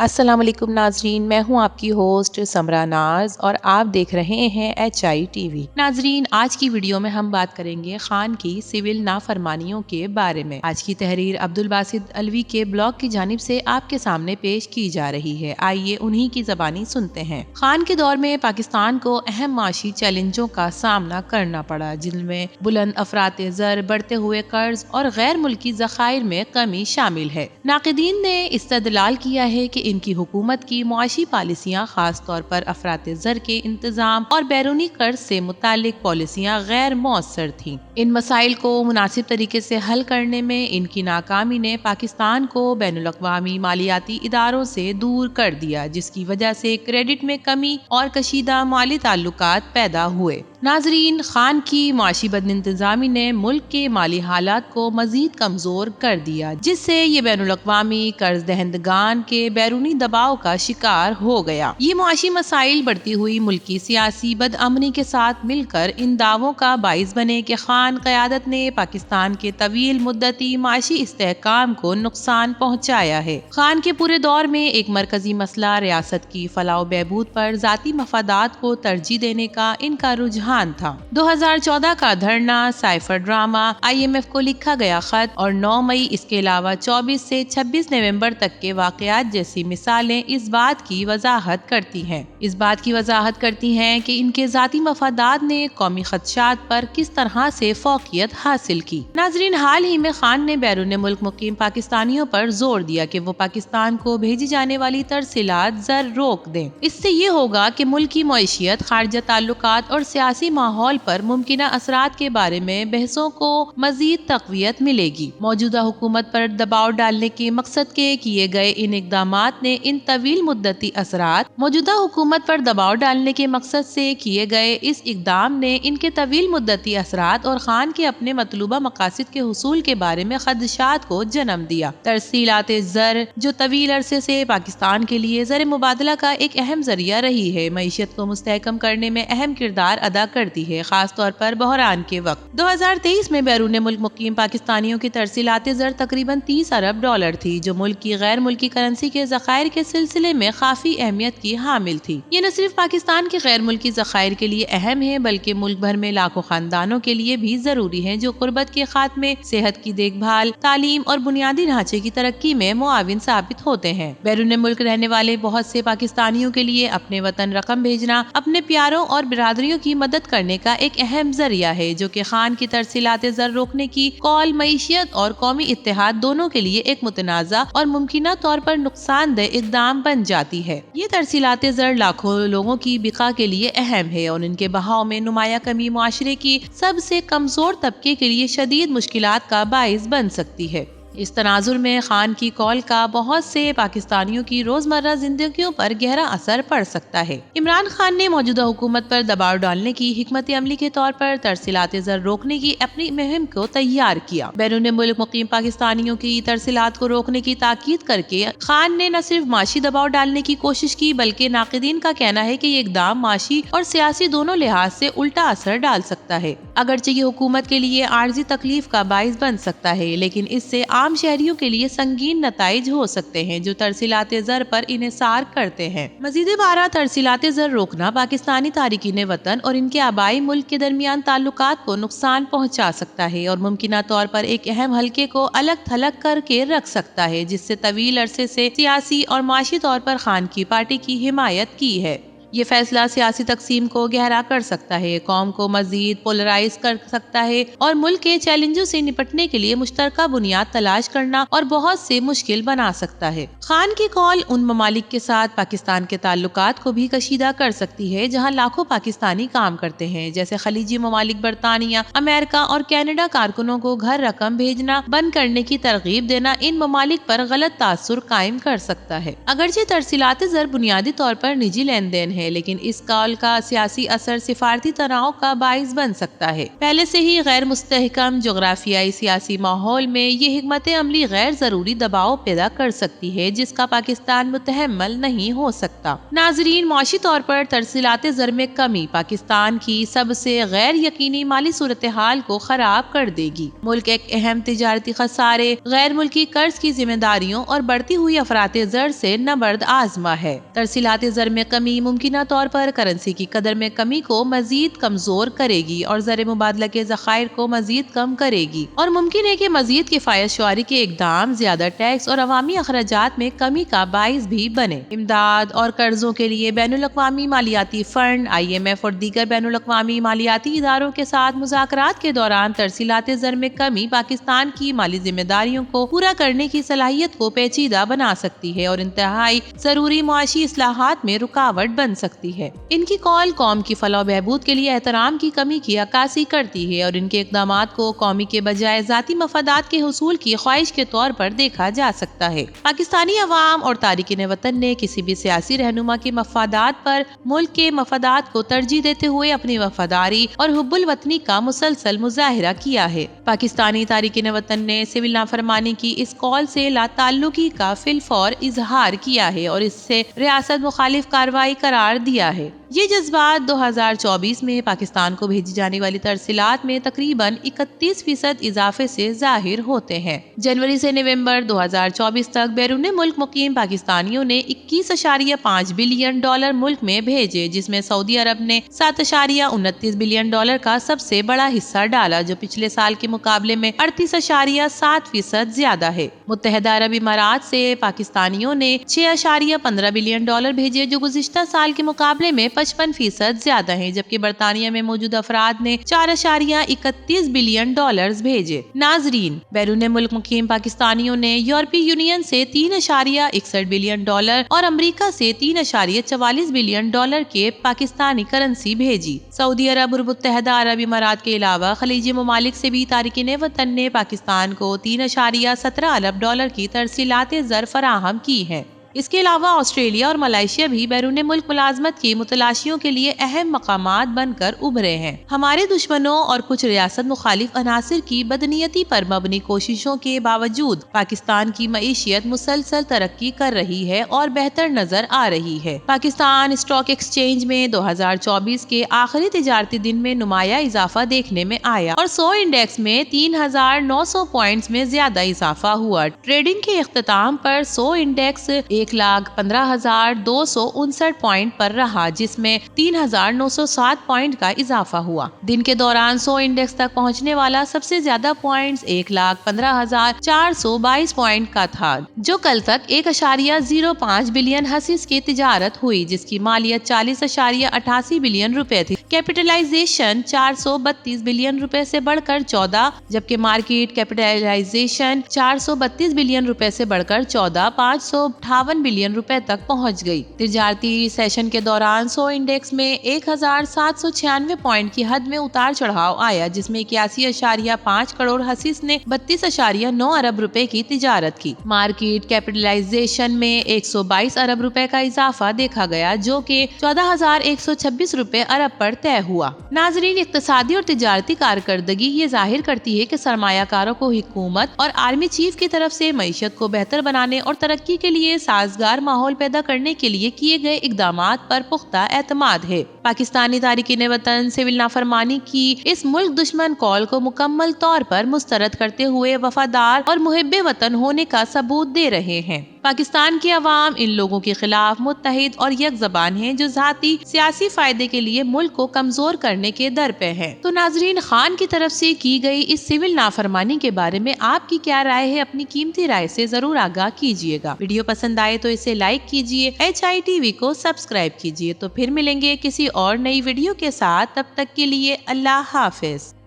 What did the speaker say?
السلام علیکم ناظرین، میں ہوں آپ کی ہوسٹ سمرا ناز اور آپ دیکھ رہے ہیں HI TV۔ ناظرین، آج کی ویڈیو میں ہم بات کریں گے خان کی سول نافرمانیوں کے بارے میں۔ آج کی تحریر عبدالباسط الوی کے بلاگ کی جانب سے آپ کے سامنے پیش کی جا رہی ہے۔ آئیے انہی کی زبانی سنتے ہیں۔ خان کے دور میں پاکستان کو اہم معاشی چیلنجوں کا سامنا کرنا پڑا، جن میں بلند افراط زر، بڑھتے ہوئے قرض اور غیر ملکی ذخائر میں کمی شامل ہے۔ ناقدین نے استدلال کیا ہے کہ ان کی حکومت کی معاشی پالیسیاں، خاص طور پر افراط زر کے انتظام اور بیرونی قرض سے متعلق پالیسیاں غیر مؤثر تھیں۔ ان مسائل کو مناسب طریقے سے حل کرنے میں ان کی ناکامی نے پاکستان کو بین الاقوامی مالیاتی اداروں سے دور کر دیا، جس کی وجہ سے کریڈٹ میں کمی اور کشیدہ مالی تعلقات پیدا ہوئے۔ ناظرین، خان کی معاشی بد انتظامی نے ملک کے مالی حالات کو مزید کمزور کر دیا، جس سے یہ بین الاقوامی قرض دہندگان کے بیرونی دباؤ کا شکار ہو گیا۔ یہ معاشی مسائل بڑھتی ہوئی ملکی سیاسی بد امنی کے ساتھ مل کر ان دعووں کا باعث بنے کہ خان قیادت نے پاکستان کے طویل مدتی معاشی استحکام کو نقصان پہنچایا ہے۔ خان کے پورے دور میں ایک مرکزی مسئلہ ریاست کی فلاح و بہبود پر ذاتی مفادات کو ترجیح دینے کا ان کا رجحان تھا۔ 2014 کا دھرنا، سائفر ڈرامہ، IMF کو لکھا گیا خط اور 9 مئی، اس کے علاوہ 24 سے 26 نومبر تک کے واقعات جیسی مثالیں اس بات کی وضاحت کرتی ہیں کہ ان کے ذاتی مفادات نے قومی خدشات پر کس طرح سے فوقیت حاصل کی۔ ناظرین، حال ہی میں خان نے بیرون ملک مقیم پاکستانیوں پر زور دیا کہ وہ پاکستان کو بھیجی جانے والی ترسیلات زر روک دیں۔ اس سے یہ ہوگا کہ ملک کی معیشت، خارجہ تعلقات اور سیاسی ماحول پر ممکنہ اثرات کے بارے میں بحثوں کو مزید تقویت ملے گی۔ موجودہ حکومت پر دباؤ ڈالنے کے مقصد کے کیے گئے ان اقدامات نے ان طویل مدتی اثرات اور خان کے اپنے مطلوبہ مقاصد کے حصول کے بارے میں خدشات کو جنم دیا۔ ترسیلات زر، جو طویل عرصے سے پاکستان کے لیے زر مبادلہ کا ایک اہم ذریعہ رہی ہے، معیشت کو مستحکم کرنے میں اہم کردار ادا کرتی ہے، خاص طور پر بحران کے وقت۔ 2023 میں بیرون ملک مقیم پاکستانیوں کی ترسیلات زر تقریباً $30 ارب تھی، جو ملک کی غیر ملکی کرنسی کے ذخائر کے سلسلے میں کافی اہمیت کی حامل تھی۔ یہ نہ صرف پاکستان کے غیر ملکی ذخائر کے لیے اہم ہے، بلکہ ملک بھر میں لاکھوں خاندانوں کے لیے بھی ضروری ہے، جو غربت کے خاتمے، صحت کی دیکھ بھال، تعلیم اور بنیادی ڈھانچے کی ترقی میں معاون ثابت ہوتے ہیں۔ بیرون ملک رہنے والے بہت سے پاکستانیوں کے لیے اپنے وطن رقم بھیجنا اپنے پیاروں اور برادریوں کی مدد کرنے کا ایک اہم ذریعہ ہے، جو کہ خان کی ترسیلات زر روکنے کی قول معیشت اور قومی اتحاد دونوں کے لیے ایک متنازع اور ممکنہ طور پر نقصان دہ اقدام بن جاتی ہے۔ یہ ترسیلات زر لاکھوں لوگوں کی بقا کے لیے اہم ہے اور ان کے بہاؤ میں نمایاں کمی معاشرے کی سب سے کمزور طبقے کے لیے شدید مشکلات کا باعث بن سکتی ہے۔ اس تناظر میں خان کی قول کا بہت سے پاکستانیوں کی روزمرہ زندگیوں پر گہرا اثر پڑ سکتا ہے۔ عمران خان نے موجودہ حکومت پر دباؤ ڈالنے کی حکمت عملی کے طور پر ترسیلات زر روکنے کی اپنی مہم کو تیار کیا۔ بیرون ملک مقیم پاکستانیوں کی ترسیلات کو روکنے کی تاکید کر کے خان نے نہ صرف معاشی دباؤ ڈالنے کی کوشش کی، بلکہ ناقدین کا کہنا ہے کہ یہ اقدام معاشی اور سیاسی دونوں لحاظ سے الٹا اثر ڈال سکتا ہے۔ اگرچہ یہ حکومت کے لیے عارضی تکلیف کا باعث بن سکتا ہے، لیکن اس سے عام شہریوں کے لیے سنگین نتائج ہو سکتے ہیں، جو ترسیلات زر پر انحصار کرتے ہیں۔ مزید برآں، ترسیلات زر روکنا پاکستانی تارکین وطن اور ان کے آبائی ملک کے درمیان تعلقات کو نقصان پہنچا سکتا ہے اور ممکنہ طور پر ایک اہم حلقے کو الگ تھلگ کر کے رکھ سکتا ہے، جس سے طویل عرصے سے سیاسی اور معاشی طور پر خان کی پارٹی کی حمایت کی ہے۔ یہ فیصلہ سیاسی تقسیم کو گہرا کر سکتا ہے، قوم کو مزید پولرائز کر سکتا ہے اور ملک کے چیلنجوں سے نپٹنے کے لیے مشترکہ بنیاد تلاش کرنا اور بہت سے مشکل بنا سکتا ہے۔ خان کی قول ان ممالک کے ساتھ پاکستان کے تعلقات کو بھی کشیدہ کر سکتی ہے جہاں لاکھوں پاکستانی کام کرتے ہیں، جیسے خلیجی ممالک، برطانیہ، امریکہ اور کینیڈا۔ کارکنوں کو گھر رقم بھیجنا بند کرنے کی ترغیب دینا ان ممالک پر غلط تاثر قائم کر سکتا ہے۔ اگرچہ ترسیلات زر بنیادی طور پر نجی لین دین ہیں، لیکن اس کال کا سیاسی اثر سفارتی تناؤ کا باعث بن سکتا ہے۔ پہلے سے ہی غیر مستحکم جغرافیائی سیاسی ماحول میں یہ حکمت عملی غیر ضروری دباؤ پیدا کر سکتی ہے، جس کا پاکستان متحمل نہیں ہو سکتا۔ ناظرین، معاشی طور پر ترسیلات زر میں کمی پاکستان کی سب سے غیر یقینی مالی صورتحال کو خراب کر دے گی۔ ملک ایک اہم تجارتی خسارے، غیر ملکی قرض کی ذمہ داریوں اور بڑھتی ہوئی افراط زر سے نبرد آزما ہے۔ ترسیلات زر میں کمی ممکنہ طور پر کرنسی کی قدر میں کمی کو مزید کمزور کرے گی اور زر مبادلہ کے ذخائر کو مزید کم کرے گی، اور ممکن ہے کہ مزید کفایت شعاری کے اقدام زیادہ ٹیکس اور عوامی اخراجات میں کمی کا باعث بھی بنے۔ امداد اور قرضوں کے لیے بین الاقوامی مالیاتی فنڈ IMF اور دیگر بین الاقوامی مالیاتی اداروں کے ساتھ مذاکرات کے دوران ترسیلات زر میں کمی پاکستان کی مالی ذمہ داریوں کو پورا کرنے کی صلاحیت کو پیچیدہ بنا سکتی ہے اور انتہائی ضروری معاشی اصلاحات میں رکاوٹ بن سکتی ہے۔ ان کی کال قوم کی فلاح و بہبود کے لیے احترام کی کمی کی عکاسی کرتی ہے اور ان کے اقدامات کو قومی کے بجائے ذاتی مفادات کے حصول کی خواہش کے طور پر دیکھا جا سکتا ہے۔ پاکستانی عوام اور تارکین وطن نے کسی بھی سیاسی رہنما کے مفادات پر ملک کے مفادات کو ترجیح دیتے ہوئے اپنی وفاداری اور حب الوطنی کا مسلسل مظاہرہ کیا ہے۔ پاکستانی تارکین وطن نے سول نافرمانی کی اس کال سے لا تعلقی کا فی الفور اظہار کیا ہے اور اس سے ریاست مخالف کارروائی قرار دیا ہے۔ یہ جذبات 2024 میں پاکستان کو بھیجی جانے والی ترسیلات میں تقریباً 31% اضافے سے ظاہر ہوتے ہیں۔ جنوری سے نومبر 2024 تک بیرون ملک مقیم پاکستانیوں نے $21.5 بلین ملک میں بھیجے، جس میں سعودی عرب نے $7.29 بلین کا سب سے بڑا حصہ ڈالا، جو پچھلے سال کے مقابلے میں 38.7% زیادہ ہے۔ متحدہ عرب امارات سے پاکستانیوں نے $6.15 بلین بھیجے، جو گزشتہ سال کے مقابلے میں 55% زیادہ ہیں، جبکہ برطانیہ میں موجود افراد نے $4.31 بلین بھیجے۔ ناظرین، بیرون ملک مقیم پاکستانیوں نے یورپی یونین سے $3.61 بلین اور امریکہ سے $3.44 بلین کے پاکستانی کرنسی بھیجی۔ سعودی عرب اور متحدہ عرب امارات کے علاوہ خلیجی ممالک سے بھی تارکین وطن نے پاکستان کو $3.17 ارب کی ترسیلات زر فراہم کی ہیں۔ اس کے علاوہ آسٹریلیا اور ملائیشیا بھی بیرون ملک ملازمت کی متلاشیوں کے لیے اہم مقامات بن کر ابھرے ہیں۔ ہمارے دشمنوں اور کچھ ریاست مخالف عناصر کی بدنیتی پر مبنی کوششوں کے باوجود پاکستان کی معیشت مسلسل ترقی کر رہی ہے اور بہتر نظر آ رہی ہے۔ پاکستان اسٹاک ایکسچینج میں 2024 کے آخری تجارتی دن میں نمایاں اضافہ دیکھنے میں آیا اور 100 انڈیکس میں 3,900 پوائنٹس میں زیادہ اضافہ ہوا۔ ٹریڈنگ کے اختتام پر 100 انڈیکس 1,15,259 پوائنٹ پر رہا، جس میں 3,907 پوائنٹ کا اضافہ ہوا۔ دن کے دوران 100 انڈیکس تک پہنچنے والا سب سے زیادہ پوائنٹس 1,15,422 پوائنٹ کا تھا، جو کل تک 1.05 بلین حصص کی تجارت ہوئی، جس کی مالیت 40.88 بلین روپے تھی۔ کیپٹلائزیشن 432 بلین روپے سے بڑھ کر 14، جبکہ مارکیٹ کیپٹلائزیشن 432 بلین روپے سے بڑھ کر 14,558 بلین روپے تک پہنچ گئی۔ تجارتی سیشن کے دوران 100 انڈیکس میں 1,796 پوائنٹ کی حد میں اتار چڑھاؤ آیا، جس میں 81.5 کروڑ حصص نے 32.9 ارب روپے کی تجارت کی۔ مارکیٹ کیپٹلائزیشن میں 122 ارب روپے کا اضافہ دیکھا گیا، جو کہ 14,126 روپے ارب پر طے ہوا۔ ناظرین، اقتصادی اور تجارتی کارکردگی یہ ظاہر کرتی ہے کہ سرمایہ کاروں کو حکومت اور آرمی چیف کی طرف سے معیشت کو بہتر بنانے اور ترقی کے لیے سازگار ماحول پیدا کرنے کے لیے کیے گئے اقدامات پر پختہ اعتماد ہے۔ پاکستانی تارکین وطن سول نافرمانی کی اس ملک دشمن کال کو مکمل طور پر مسترد کرتے ہوئے وفادار اور محب وطن ہونے کا ثبوت دے رہے ہیں۔ پاکستان کی عوام ان لوگوں کے خلاف متحد اور یک زبان ہیں جو ذاتی سیاسی فائدے کے لیے ملک کو کمزور کرنے کے در پہ ہیں۔ تو ناظرین، خان کی طرف سے کی گئی اس سول نافرمانی کے بارے میں آپ کی کیا رائے ہے؟ اپنی قیمتی رائے سے ضرور آگاہ کیجیے گا۔ ویڈیو پسند آئے تو اسے لائک کیجیے، HITV کو سبسکرائب کیجیے۔ تو پھر ملیں گے کسی اور نئی ویڈیو کے ساتھ، تب تک کے لیے اللہ حافظ۔